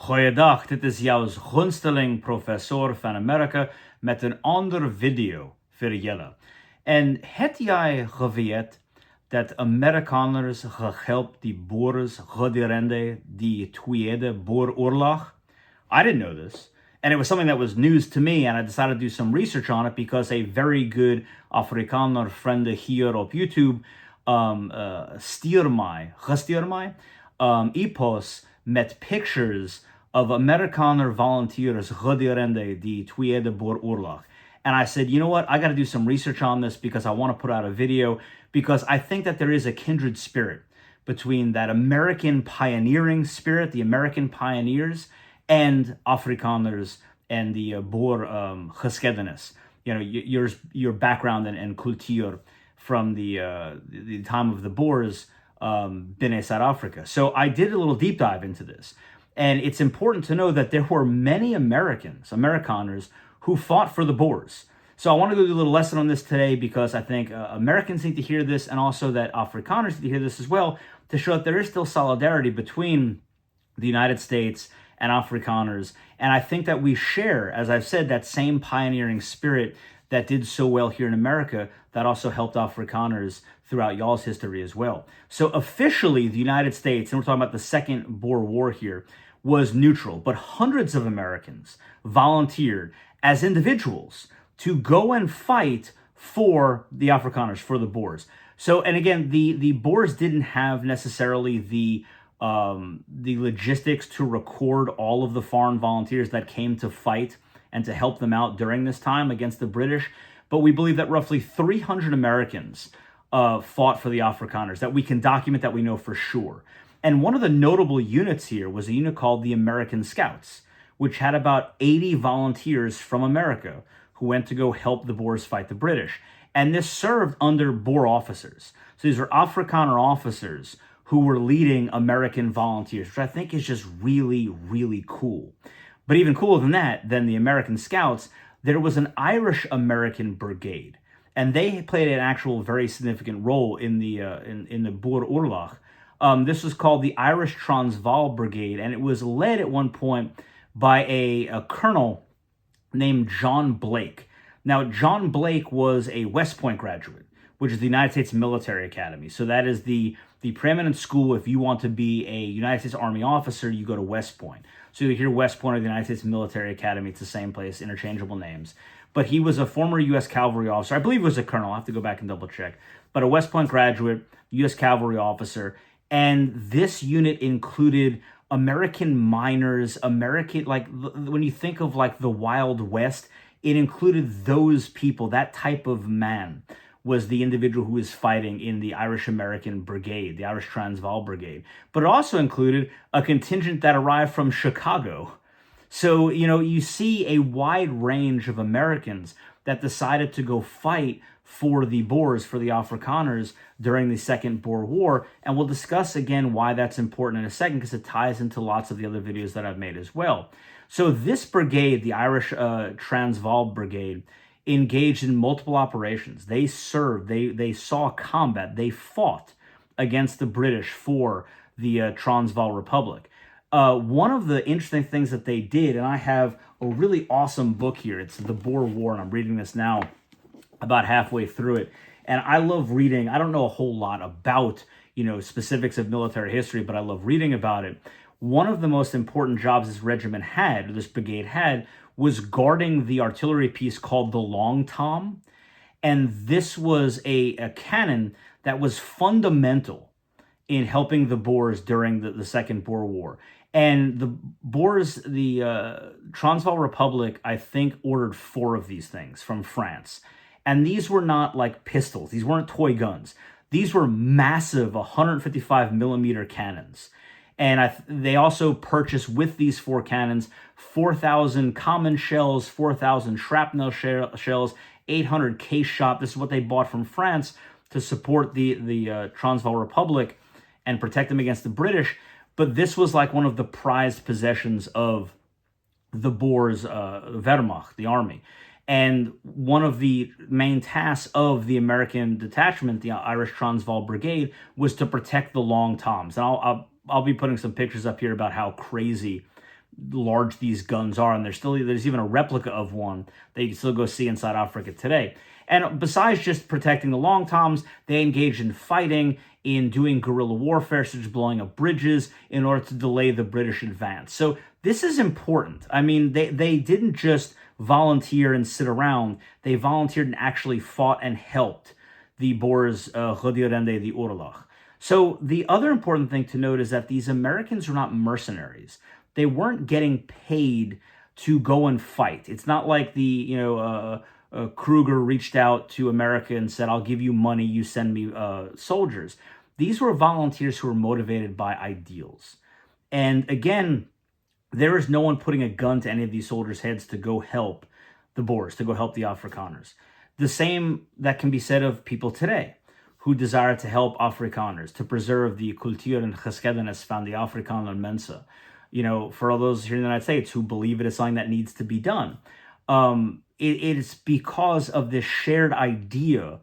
Goeiedag, dit is jouw gunsteling professor van Amerika met een ander video voor jullie. En het jij geweet dat Amerikaners gehelpt die Boers gedurende die Tweede Boeroorlog? I didn't know this. And it was something that was news to me, and I decided to do some research on it because a very good Afrikaner friend here op YouTube gestuurd mij e-posts met pictures of Amerikaner volunteers gedurende die Tweede Boeroorlog. And I said, you know what? I got to do some research on this because I want to put out a video because I think that there is a kindred spirit between that American pioneering spirit, the American pioneers, and Afrikaners and the Boer geschiedenis. You know, your background and cultuur from the time of the Boers binnen South Africa. So I did a little deep dive into this. And it's important to know that there were many Amerikaners, who fought for the Boers. So I want to do a little lesson on this today because I think Americans need to hear this, and also that Afrikaners need to hear this as well, to show that there is still solidarity between the United States and Afrikaners. And I think that we share, as I've said, that same pioneering spirit that did so well here in America, that also helped Afrikaners throughout y'all's history as well. So officially, the United States, and we're talking about the Second Boer War here, was neutral, but hundreds of Americans volunteered as individuals to go and fight for the Afrikaners, for the Boers. So, and again, the Boers didn't have necessarily the logistics to record all of the foreign volunteers that came to fight and to help them out during this time against the British. But we believe that roughly 300 Americans fought for the Afrikaners, that we can document, that we know for sure. And one of the notable units here was a unit called the American Scouts, which had about 80 volunteers from America who went to go help the Boers fight the British. And this served under Boer officers. So these were Afrikaner officers who were leading American volunteers, which I think is just really, really cool. But even cooler than that, than the American Scouts, there was an Irish American brigade. And they played an actual very significant role in the Boeroorlog. This was called the Irish Transvaal Brigade, and it was led at one point by a colonel named John Blake. Now, John Blake was a West Point graduate, which is the United States Military Academy. So that is the preeminent school. If you want to be a United States Army officer, you go to West Point. So you hear West Point or the United States Military Academy, it's the same place, interchangeable names. But he was a former U.S. cavalry officer. I believe he was a colonel. I'll have to go back and double check. But a West Point graduate, U.S. cavalry officer. And this unit included American miners, when you think of like the Wild West, it included those people. That type of man was the individual who was fighting in the Irish American Brigade, the Irish Transvaal Brigade. But it also included a contingent that arrived from Chicago. So, you know, you see a wide range of Americans that decided to go fight for the Boers, for the Afrikaners during the Second Boer War. And we'll discuss again why that's important in a second, because it ties into lots of the other videos that I've made as well. So this brigade, the Irish Transvaal Brigade, engaged in multiple operations. They served, they saw combat, they fought against the British for the Transvaal Republic. One of the interesting things that they did, and I have a really awesome book here, it's The Boer War, and I'm reading this now about halfway through it. And I love reading. I don't know a whole lot about, you know, specifics of military history, but I love reading about it. One of the most important jobs this regiment had, or this brigade had, was guarding the artillery piece called the Long Tom. And this was a cannon that was fundamental in helping the Boers during the Second Boer War. And the Boers, the Transvaal Republic, I think, ordered 4 of these things from France. And these were not like pistols. These weren't toy guns. These were massive 155 millimeter cannons. And they also purchased with these 4 cannons 4,000 common shells, 4,000 shrapnel shells, 800 case shot. This is what they bought from France to support the Transvaal Republic and protect them against the British. But this was like one of the prized possessions of the Boers, Wehrmacht, the army. And one of the main tasks of the American detachment, the Irish Transvaal Brigade, was to protect the Long Toms. And I'll be putting some pictures up here about how crazy large these guns are, and there's even a replica of one that you can still go see inside Africa today. And besides just protecting the long toms, they engaged in fighting, in doing guerrilla warfare, such as blowing up bridges in order to delay the British advance. So this is important. I mean, they didn't just volunteer and sit around. They volunteered and actually fought and helped the Boers, Gedurende the Oorlog. So the other important thing to note is that these Americans were not mercenaries. They weren't getting paid to go and fight. It's not like Kruger reached out to America and said, I'll give you money, you send me soldiers. These were volunteers who were motivated by ideals. And again, there is no one putting a gun to any of these soldiers' heads to go help the Boers, to go help the Afrikaners. The same that can be said of people today who desire to help Afrikaners, to preserve the cultuur and geschiedenis van die Afrikaner mense. For all those here in the United States who believe it is something that needs to be done. It is because of this shared idea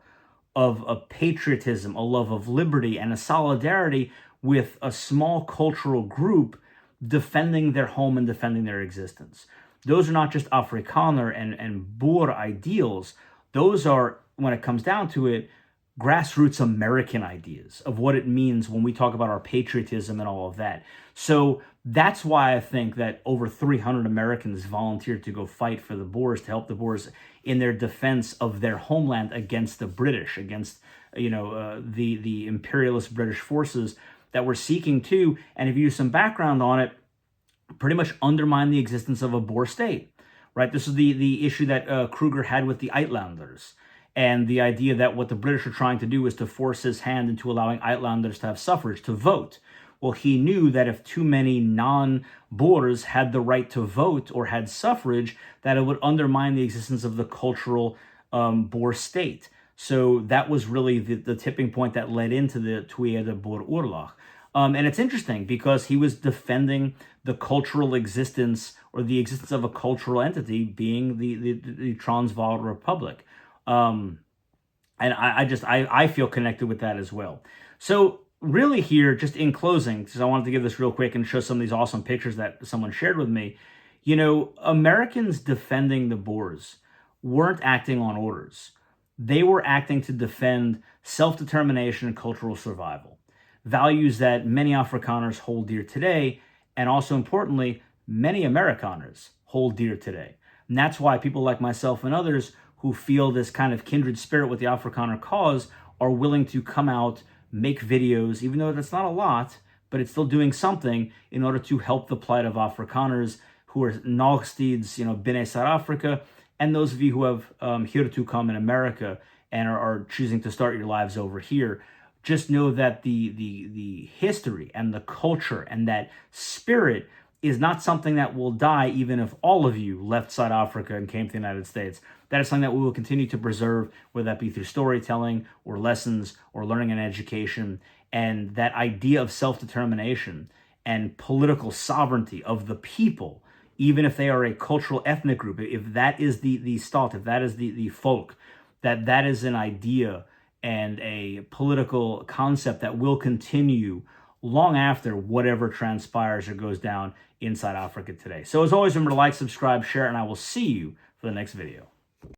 of a patriotism, a love of liberty, and a solidarity with a small cultural group defending their home and defending their existence. Those are not just Afrikaner and Boer ideals. Those are, when it comes down to it, grassroots American ideas of what it means when we talk about our patriotism and all of that. So that's why I think that over 300 Americans volunteered to go fight for the Boers, to help the Boers in their defense of their homeland against the British, against the imperialist British forces that were seeking to, and if you do some background on it, pretty much undermine the existence of a Boer state. Right? This is the issue that Kruger had with the Uitlanders. And the idea that what the British are trying to do is to force his hand into allowing Uitlanders to have suffrage, to vote. Well, he knew that if too many non-Boers had the right to vote or had suffrage, that it would undermine the existence of the cultural Boer state. So that was really the tipping point that led into the Tweede Boer Oorlog. And it's interesting because he was defending the cultural existence or the existence of a cultural entity being the Transvaal Republic. And I feel connected with that as well. So really here, just in closing, because I wanted to give this real quick and show some of these awesome pictures that someone shared with me, Americans defending the Boers weren't acting on orders. They were acting to defend self-determination and cultural survival, values that many Afrikaners hold dear today, and also importantly, many Amerikaners hold dear today. And that's why people like myself and others who feel this kind of kindred spirit with the Afrikaner cause are willing to come out, make videos, even though that's not a lot, but it's still doing something in order to help the plight of Afrikaners who are nog steeds, binnen South Africa, and those of you who have here to come in America and are choosing to start your lives over here. Just know that the history and the culture and that spirit is not something that will die even if all of you left South Africa and came to the United States. That is something that we will continue to preserve, whether that be through storytelling or lessons or learning and education. And that idea of self-determination and political sovereignty of the people, even if they are a cultural ethnic group, if that is the stat, if that is the folk, that is an idea and a political concept that will continue long after whatever transpires or goes down inside Africa today. So as always, remember to like, subscribe, share, and I will see you for the next video.